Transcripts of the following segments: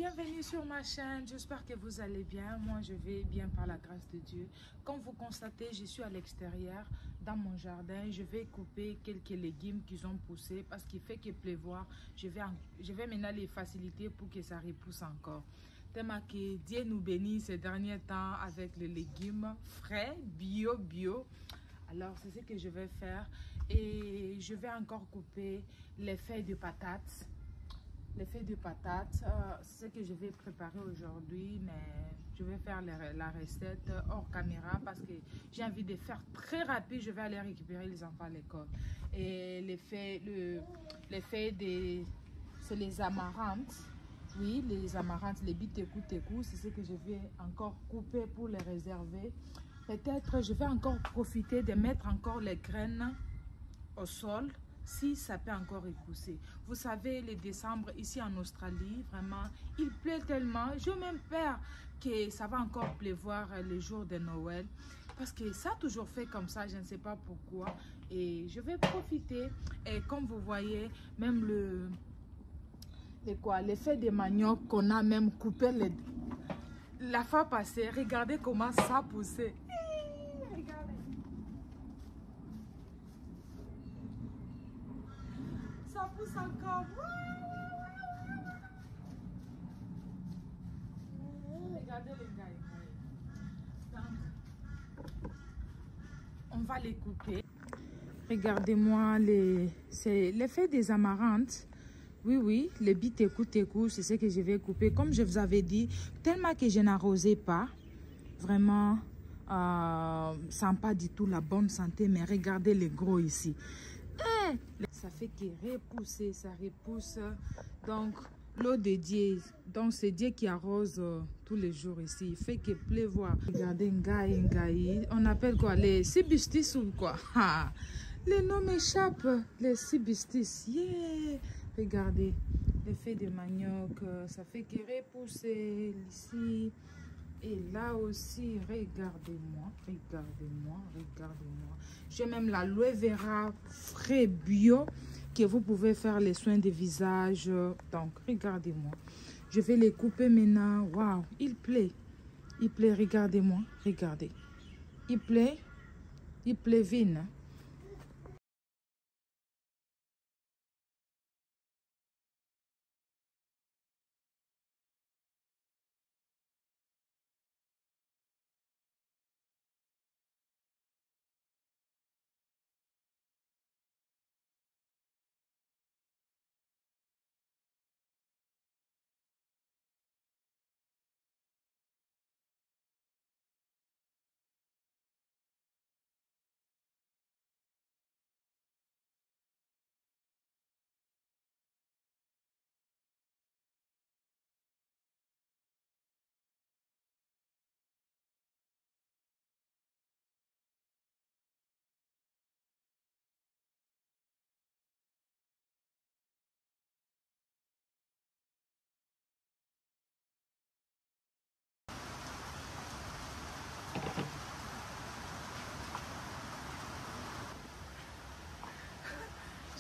Bienvenue sur ma chaîne, j'espère que vous allez bien. Moi je vais bien par la grâce de Dieu. Comme vous constatez, je suis à l'extérieur dans mon jardin. Je vais couper quelques légumes qui ont poussé parce qu'il fait que pleuvoir. Je vais maintenant les faciliter pour que ça repousse encore. Tellement que Dieu nous bénit ces derniers temps avec les légumes frais, bio. Alors c'est ce que je vais faire et je vais encore couper les feuilles de patates. Les feuilles de patates, c'est ce que je vais préparer aujourd'hui, mais je vais faire la recette hors caméra parce que j'ai envie de faire très rapide. Je vais aller récupérer les enfants à l'école. Et les feuilles, c'est les amarantes. Oui, les amarantes, les bitécou, c'est ce que je vais encore couper pour les réserver. Peut-être je vais encore profiter de mettre encore les graines au sol. Si ça peut encore repousser. Vous savez, le décembre ici en Australie, vraiment, il pleut tellement. J'ai même peur que ça va encore pleuvoir le jour de Noël. Parce que ça a toujours fait comme ça, je ne sais pas pourquoi. Et je vais profiter. Et comme vous voyez, même les feuilles de manioc qu'on a même coupé la fois passée. Regardez comment ça a poussé. Regardez. Ça pousse encore. Regardez les gars. Donc, on va les couper. Regardez-moi les feuilles des amarantes. Oui, les bitécou, c'est ce que je vais couper. Comme je vous avais dit, tellement que je n'arrosais pas. Vraiment, ça n'a pas du tout la bonne santé. Mais regardez les gros ici. Ça fait que repousser, ça repousse. Donc, l'eau de Dieu, donc c'est Dieu qui arrose tous les jours ici. Il fait que pleuvoir. Regardez, Ngaï. On appelle quoi? Les cibistis ou quoi? Les noms m'échappent. Les cibistis. Yeah! Regardez, les feuilles de manioc, ça fait que repousser ici. Et là aussi, regardez-moi. J'ai même l'aloe vera frais bio que vous pouvez faire les soins de visage. Donc, regardez-moi. Je vais les couper maintenant. Waouh, il plaît. Regardez-moi. Regardez. Il plaît vine.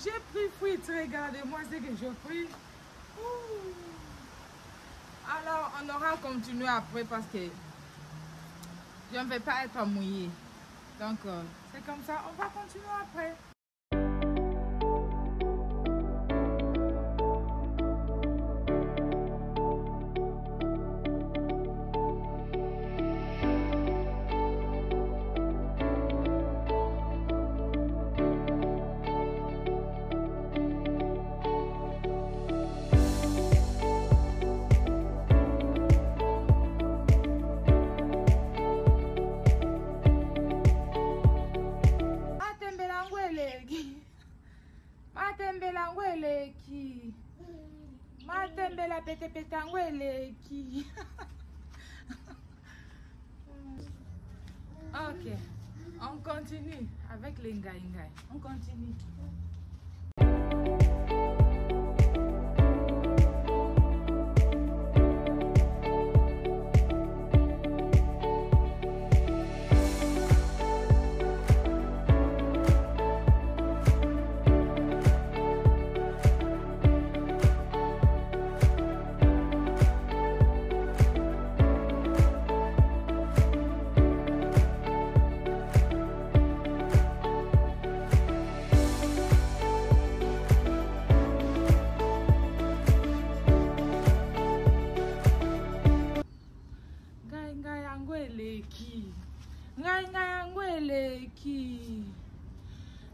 J'ai pris frites, regardez-moi ce que j'ai pris. Alors, on aura continué après parce que je ne vais pas être mouillée. Donc, c'est comme ça, on va continuer après. Matembela pete qui. Ok, on continue avec les ngaï. On continue.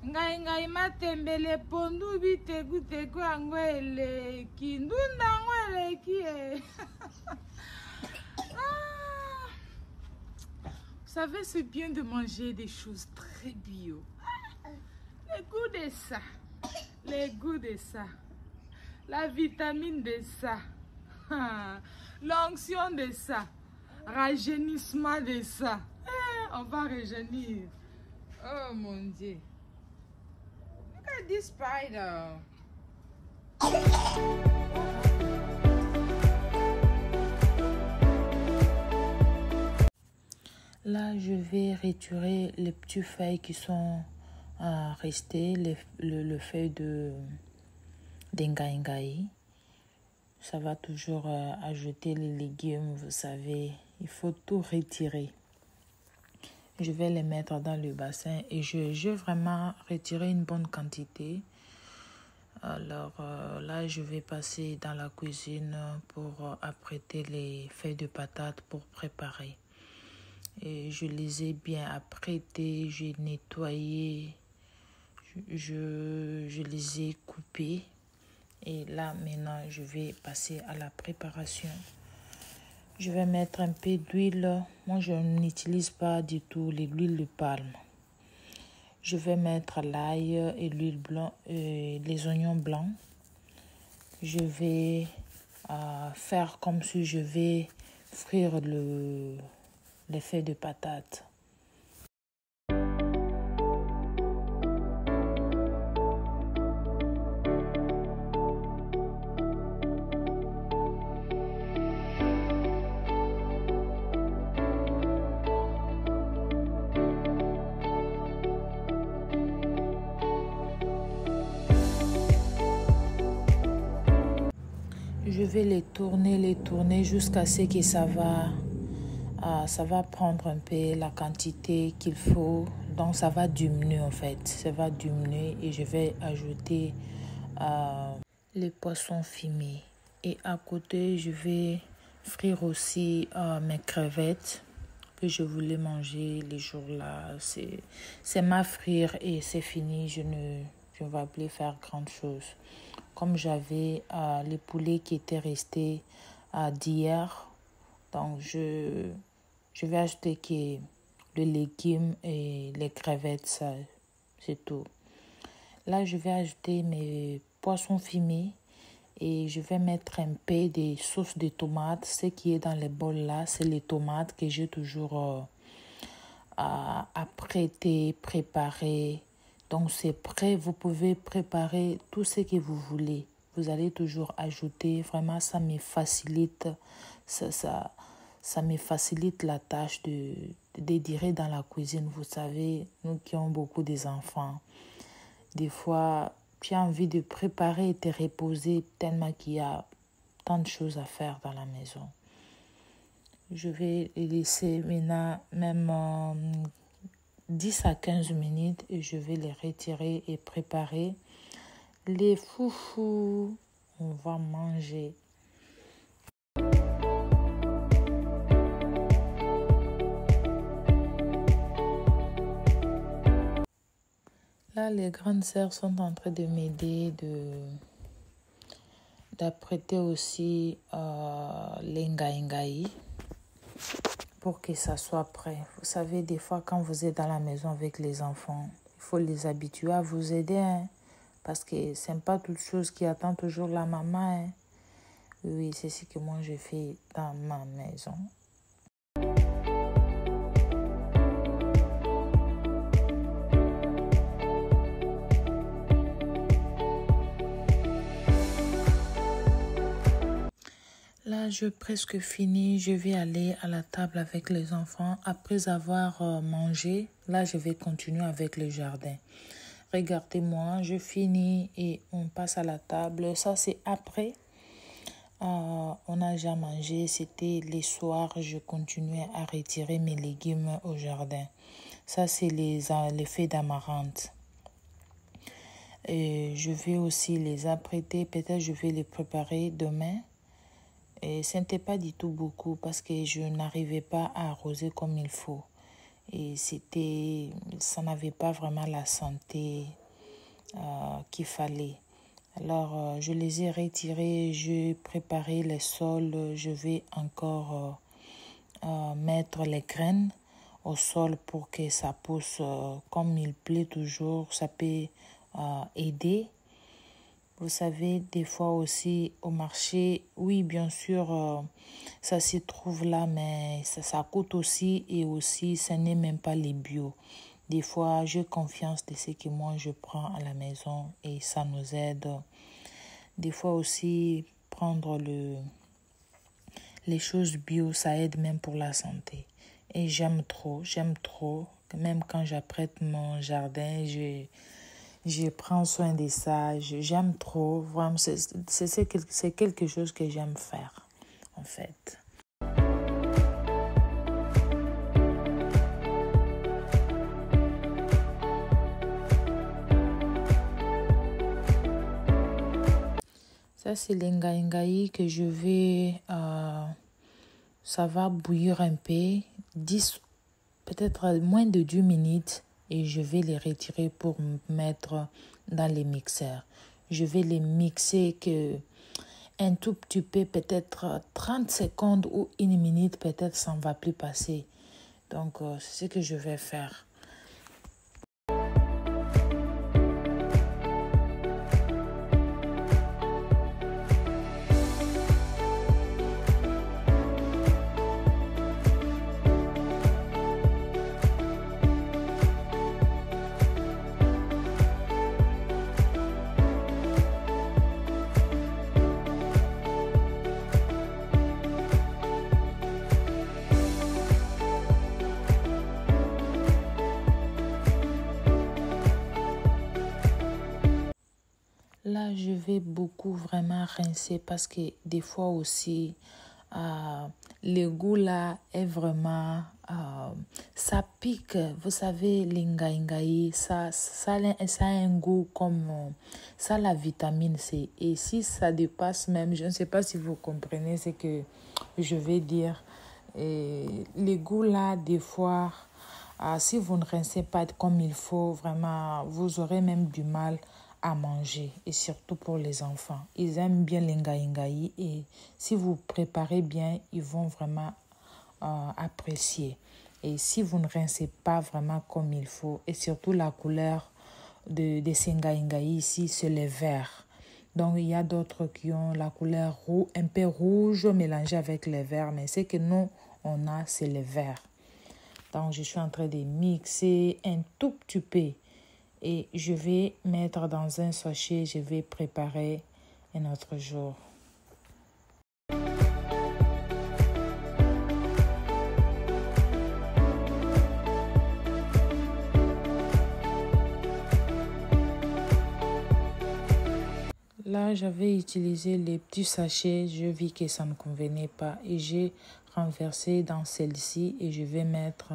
Ngai matembele pondu bitegu yango eleki ndunda yango eleki Vous savez, c'est bien de manger des choses très bio. Le goût de ça, le goût de ça, la vitamine de ça, l'onction de ça, rajeunissement de ça. On va rajeunir. Oh mon Dieu. Look at this spider. Là, je vais retirer les petites feuilles qui sont restées, le feuille de d'engaïngaï. Ça va toujours ajouter les légumes, vous savez. Il faut tout retirer. Je vais les mettre dans le bassin et je vais vraiment retirer une bonne quantité. Alors là, je vais passer dans la cuisine pour apprêter les feuilles de patates pour préparer. Et je les ai bien apprêtées, j'ai nettoyé, je les ai coupées. Et là, maintenant, je vais passer à la préparation. Je vais mettre un peu d'huile. Moi, je n'utilise pas du tout l'huile de palme. Je vais mettre l'ail et l'huile blanche, les oignons blancs. Je vais faire comme si je vais frire les feuilles de patates. Je vais les tourner jusqu'à ce que ça va prendre un peu la quantité qu'il faut. Donc ça va diminuer en fait. Ça va diminuer et je vais ajouter les poissons fumés. Et à côté, je vais frire aussi mes crevettes que je voulais manger les jours-là. C'est ma frire et c'est fini. Je ne vais plus faire grand chose. Comme j'avais les poulets qui étaient restés d'hier, donc je vais ajouter que le légume et les crevettes, ça, c'est tout. Là, je vais ajouter mes poissons fumés et je vais mettre un peu de sauce de tomate. Ce qui est dans les bols là, c'est les tomates que j'ai toujours apprêtées, préparées. Donc c'est prêt, vous pouvez préparer tout ce que vous voulez. Vous allez toujours ajouter, vraiment ça me facilite, ça me facilite la tâche de dédirer dans la cuisine. Vous savez, nous qui avons beaucoup d'enfants, des fois tu as envie de préparer et te reposer tellement qu'il y a tant de choses à faire dans la maison. Je vais les laisser maintenant même 10 à 15 minutes et je vais les retirer et préparer les foufous. On va manger. Là, les grandes sœurs sont en train de m'aider d'apprêter aussi l'engaïngaï pour que ça soit prêt. Vous savez, des fois, quand vous êtes dans la maison avec les enfants, il faut les habituer à vous aider, hein, parce que ce n'est pas toute chose qui attend toujours la maman. Hein. Oui, c'est ce que moi je fais dans ma maison. Là, je presque fini. Je vais aller à la table avec les enfants. Après avoir mangé, là, je vais continuer avec le jardin. Regardez-moi, je finis et on passe à la table. Ça, c'est après. On a déjà mangé. C'était les soirs. Je continuais à retirer mes légumes au jardin. Ça, c'est les feuilles d'amarante. Et je vais aussi les apprêter. Peut-être je vais les préparer demain. Et ce n'était pas du tout beaucoup parce que je n'arrivais pas à arroser comme il faut. Et ça n'avait pas vraiment la santé qu'il fallait. Alors, je les ai retirés, j'ai préparé les sols. Je vais encore mettre les graines au sol pour que ça pousse comme il plaît toujours. Ça peut aider. Vous savez, des fois aussi au marché, oui, bien sûr, ça se trouve là, mais ça coûte aussi et aussi, ce n'est même pas les bio. Des fois, j'ai confiance de ce que moi je prends à la maison et ça nous aide. Des fois aussi, prendre les choses bio, ça aide même pour la santé. Et j'aime trop. Même quand j'apprête mon jardin, je prends soin de ça. J'aime trop. Vraiment, c'est quelque chose que j'aime faire, en fait. Ça, c'est l'ingaïngaï que je vais... ça va bouillir un peu, 10, peut-être moins de 10 minutes. Et je vais les retirer pour mettre dans les mixeurs. Je vais les mixer que un tout petit peu, peut-être 30 secondes ou une minute, peut-être ça ne va plus passer. Donc, c'est ce que je vais faire. Là, je vais beaucoup vraiment rincer parce que des fois aussi, le goût là est vraiment, ça pique. Vous savez, l'ingaïngaï, ça a un goût comme, ça la vitamine C. Et si ça dépasse même, je ne sais pas si vous comprenez ce que je vais dire. Et les goûts là, des fois, si vous ne rincez pas comme il faut, vraiment, vous aurez même du mal à manger, et surtout pour les enfants. Ils aiment bien l'ingaïngaï et si vous préparez bien, ils vont vraiment apprécier. Et si vous ne rincez pas vraiment comme il faut, et surtout la couleur de ces ingaïngaï ici, c'est le vert. Donc, il y a d'autres qui ont la couleur un peu rouge mélangée avec le vert, mais ce que nous, on a, c'est le vert. Donc, je suis en train de mixer un tout petit peu. Et je vais mettre dans un sachet, je vais préparer un autre jour. Là, j'avais utilisé les petits sachets. Je vis que ça ne convenait pas et j'ai renversé dans celle-ci et je vais mettre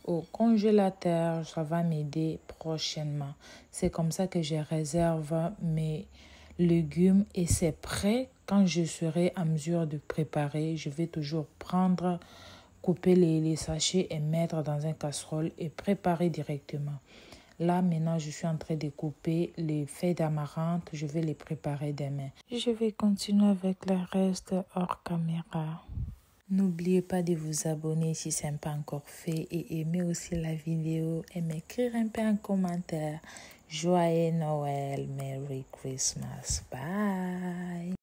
au congélateur. Ça va m'aider prochainement. C'est comme ça que je réserve mes légumes et c'est prêt. Quand je serai à mesure de préparer, je vais toujours prendre, couper les sachets et mettre dans un casserole et préparer directement. Là, maintenant, je suis en train de couper les feuilles d'amarante. Je vais les préparer demain. Je vais continuer avec le reste hors caméra. N'oubliez pas de vous abonner si ce n'est pas encore fait et aimer aussi la vidéo et m'écrire un peu en commentaire. Joyeux Noël, Merry Christmas. Bye.